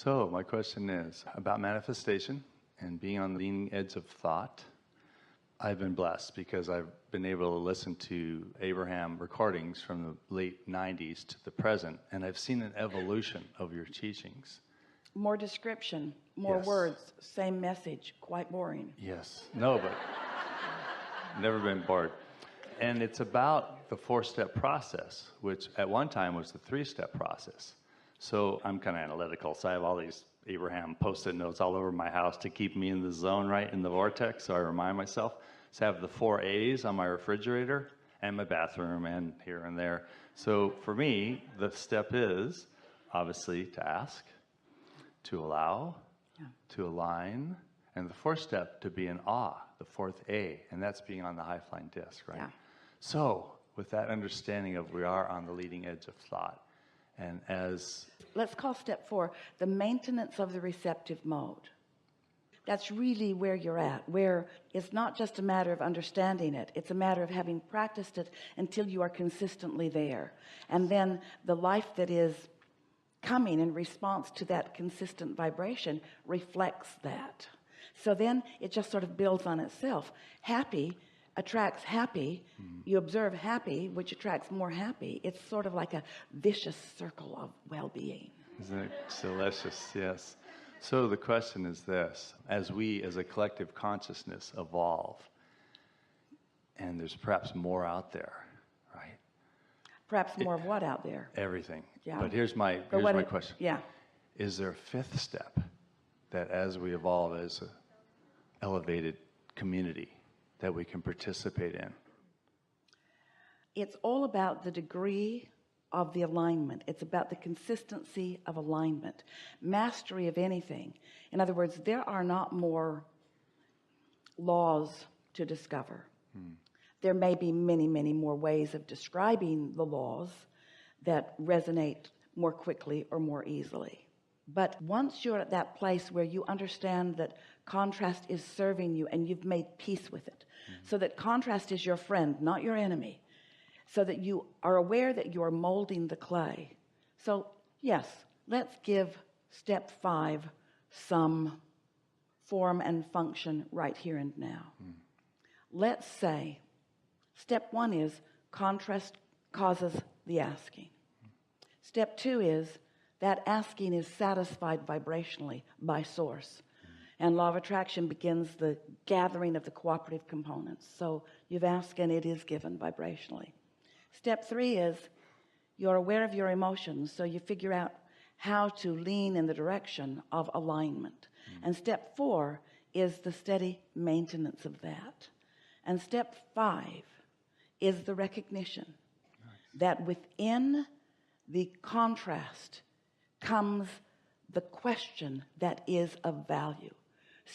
So my question is about manifestation and being on the leading edge of thought. I've been blessed because I've been able to listen to Abraham recordings from the late 90s to the present, and I've seen an evolution of your teachings. More description, more Yes. words, same message, quite boring. Yes. No, but never been bored. And it's about the 4-step process, which at one time was the 3-step process. So I'm kind of analytical, so I have all these Abraham Post-it notes all over my house to keep me in the zone, right, in the vortex, so I remind myself. So I have the 4 A's on my refrigerator and my bathroom and here and there. So for me, the step is obviously to ask, to allow, to align, and the 4th step to be in awe, the 4th A, and that's being on the high flying disc, right? Yeah. So with that understanding of we are on the leading edge of thought, and as... Let's call step 4 the maintenance of the receptive mode. That's really where you're at, where it's not just a matter of understanding it, it's a matter of having practiced it until you are consistently there. And then the life that is coming in response to that consistent vibration reflects that. So then it just sort of builds on itself. Happy attracts happy. You observe happy, which attracts more happy. It's sort of like a vicious circle of well-being. Isn't it delicious? Yes. So the question is this: as we as a collective consciousness evolve, and there's perhaps more out there, right? Perhaps more of what out there? Everything. Yeah. But here's my question. Yeah. Is there a 5th step that as we evolve as an elevated community that we can participate in? It's all about the degree of the alignment. It's about the consistency of alignment, mastery of anything. In other words, there are not more laws to discover. There may be many, many more ways of describing the laws that resonate more quickly or more easily. But once you're at that place where you understand that contrast is serving you and you've made peace with it, so that contrast is your friend, not your enemy, so that you are aware that you are molding the clay. So yes, let's give step 5 some form and function right here and now. Let's say step 1 is contrast causes the asking. Step 2 is that asking is satisfied vibrationally by source. And law of attraction begins the gathering of the cooperative components. So you've asked and it is given vibrationally. Step 3 is you're aware of your emotions, so you figure out how to lean in the direction of alignment. And step 4 is the steady maintenance of that. And step 5 is the recognition that within the contrast comes the question that is of value,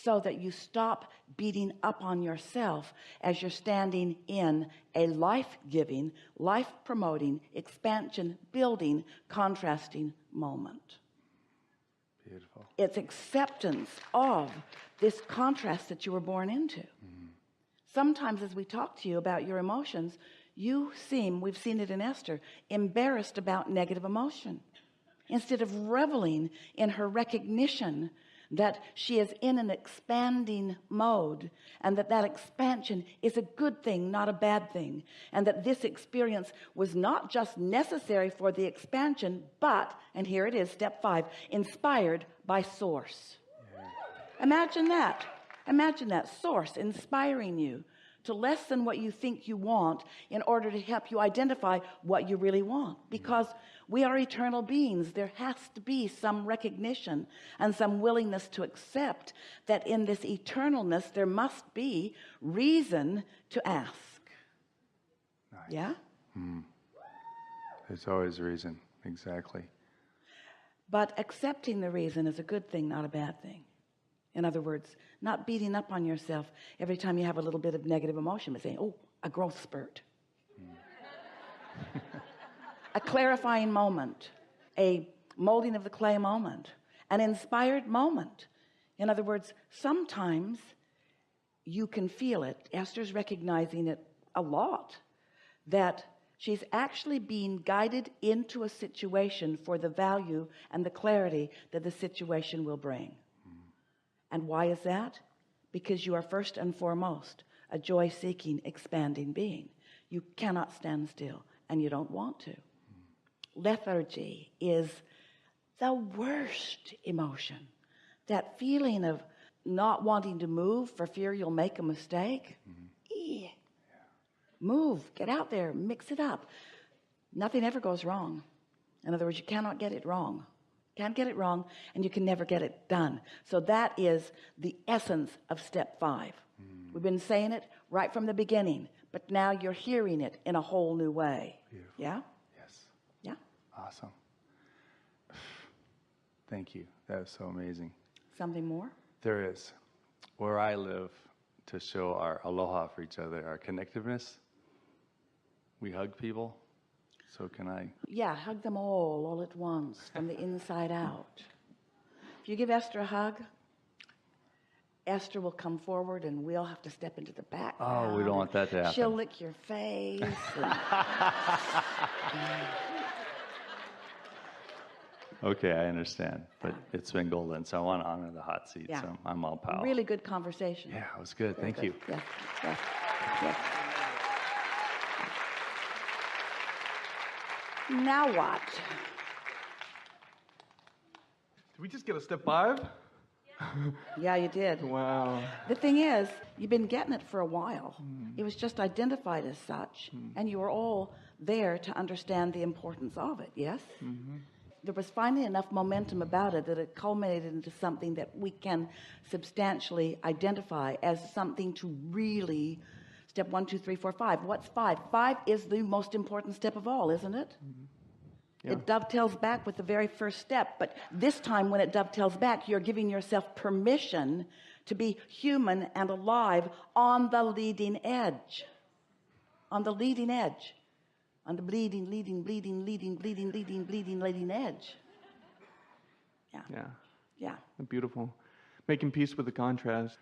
so that you stop beating up on yourself as you're standing in a life-giving, life-promoting, expansion-building, contrasting moment. Beautiful. It's acceptance of this contrast that you were born into. Sometimes as we talk to you about your emotions, you seem, we've seen it in Esther, embarrassed about negative emotion, instead of reveling in her recognition that she is in an expanding mode, and that expansion is a good thing, not a bad thing, and that this experience was not just necessary for the expansion, but, and here it is, step 5, inspired by source. Imagine that source inspiring you to less than what you think you want in order to help you identify what you really want. Because we are eternal beings. There has to be some recognition and some willingness to accept that in this eternalness there must be reason to ask. Nice. Yeah? There's always reason. Exactly. But accepting the reason is a good thing, not a bad thing. In other words, not beating up on yourself every time you have a little bit of negative emotion, but saying, oh, a growth spurt. A clarifying moment, a molding of the clay moment, an inspired moment. In other words, sometimes you can feel it. Esther's recognizing it a lot, that She's actually being guided into a situation for the value and the clarity that the situation will bring. And why is that? Because you are first and foremost a joy-seeking, expanding being. You cannot stand still, and you don't want to. Lethargy is the worst emotion. That feeling of not wanting to move for fear you'll make a mistake. Yeah. Move, get out there, mix it up. Nothing ever goes wrong. In other words, you cannot get it wrong. Can't get it wrong, and you can never get it done. So that is the essence of step 5. We've been saying it right from the beginning, but now you're hearing it in a whole new way. Beautiful. Yeah? Yes. Yeah? Awesome. Thank you. That was so amazing. Something more? There is. Where I live, to show our aloha for each other, our connectiveness, we hug people. So can I? Yeah, hug them all at once, from the inside out. If you give Esther a hug, Esther will come forward and we'll have to step into the background. Oh, we don't want that to happen. She'll lick your face. Okay, I understand. But it's been golden, so I want to honor the hot seat. Yeah. So I'm all power. Really good conversation. Yeah, it was good. Very Thank you. good. Yes, yes, yes. Now what? Did we just get a step 5? Yeah, you did. Wow. The thing is, you've been getting it for a while. It was just identified as such, and you were all there to understand the importance of it, yes? There was finally enough momentum about it that it culminated into something that we can substantially identify as something to really, step 1, 2, 3, 4, 5. What's 5? 5 is the most important step of all, isn't it? Yeah. It dovetails back with the very first step, but this time when it dovetails back, you're giving yourself permission to be human and alive on the leading edge. On the leading edge. On the bleeding edge. Yeah. Yeah. Yeah. Beautiful. Making peace with the contrast.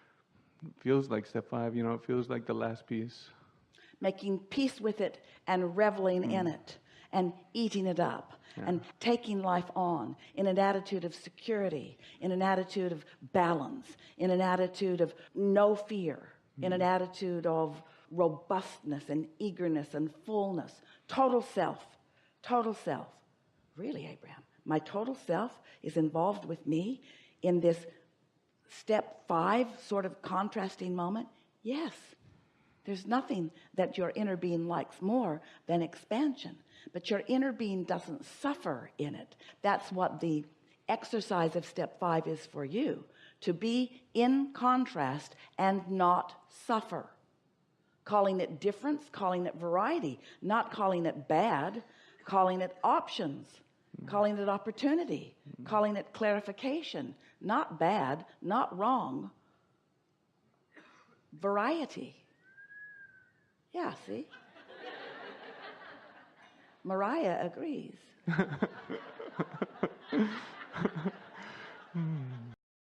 It feels like step 5, you know, it feels like the last piece. Making peace with it and reveling in it and eating it up and taking life on in an attitude of security, in an attitude of balance, in an attitude of no fear, in an attitude of robustness and eagerness and fullness. Total self. Really, Abraham, my total self is involved with me in this step 5 sort of contrasting moment? Yes. There's nothing that your inner being likes more than expansion, but your inner being doesn't suffer in it. That's what the exercise of step 5 is for you, to be in contrast and not suffer. Calling it difference, calling it variety, not calling it bad, calling it options, calling it opportunity, calling it clarification, not bad, not wrong, variety. Yeah, see? Mariah agrees.